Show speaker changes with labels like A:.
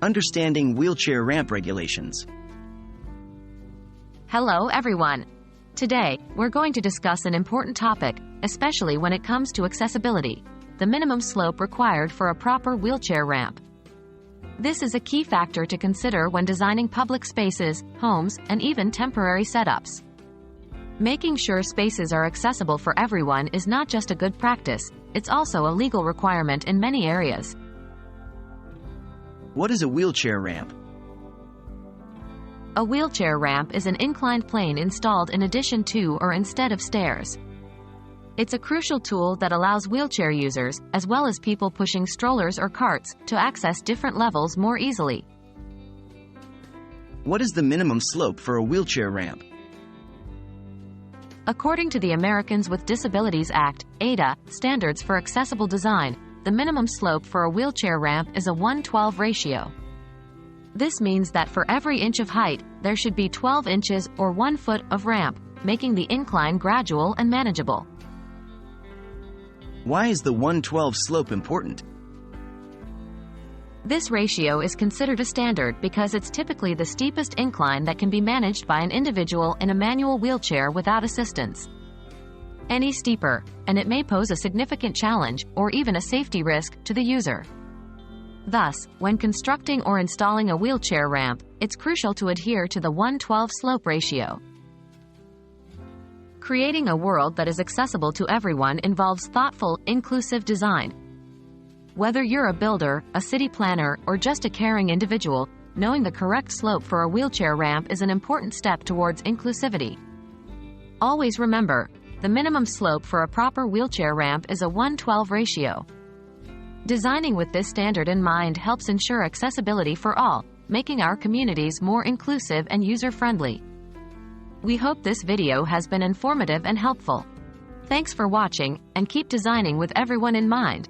A: Understanding wheelchair ramp regulations.
B: Hello everyone. Today, we're going to discuss an important topic, especially when it comes to accessibility: the minimum slope required for a proper wheelchair ramp. This is a key factor to consider when designing public spaces, homes, and even temporary setups. Making sure spaces are accessible for everyone is not just a good practice, it's also a legal requirement in many areas.
A: What is a wheelchair ramp?
B: A wheelchair ramp is an inclined plane installed in addition to or instead of stairs. It's a crucial tool that allows wheelchair users, as well as people pushing strollers or carts, to access different levels more easily.
A: What is the minimum slope for a wheelchair ramp?
B: According to the Americans with Disabilities Act, ADA, standards for accessible design, the minimum slope for a wheelchair ramp is a 1:12 ratio. This means that for every inch of height, there should be 12 inches or 1 foot of ramp, making the incline gradual and manageable.
A: Why is the 1:12 slope important?
B: This ratio is considered a standard because it's typically the steepest incline that can be managed by an individual in a manual wheelchair without assistance. Any steeper, and it may pose a significant challenge, or even a safety risk, to the user. Thus, when constructing or installing a wheelchair ramp, it's crucial to adhere to the 1:12 slope ratio. Creating a world that is accessible to everyone involves thoughtful, inclusive design. Whether you're a builder, a city planner, or just a caring individual, knowing the correct slope for a wheelchair ramp is an important step towards inclusivity. Always remember, the minimum slope for a proper wheelchair ramp is a 1:12 ratio. Designing with this standard in mind helps ensure accessibility for all, making our communities more inclusive and user-friendly. We hope this video has been informative and helpful. Thanks for watching, and keep designing with everyone in mind.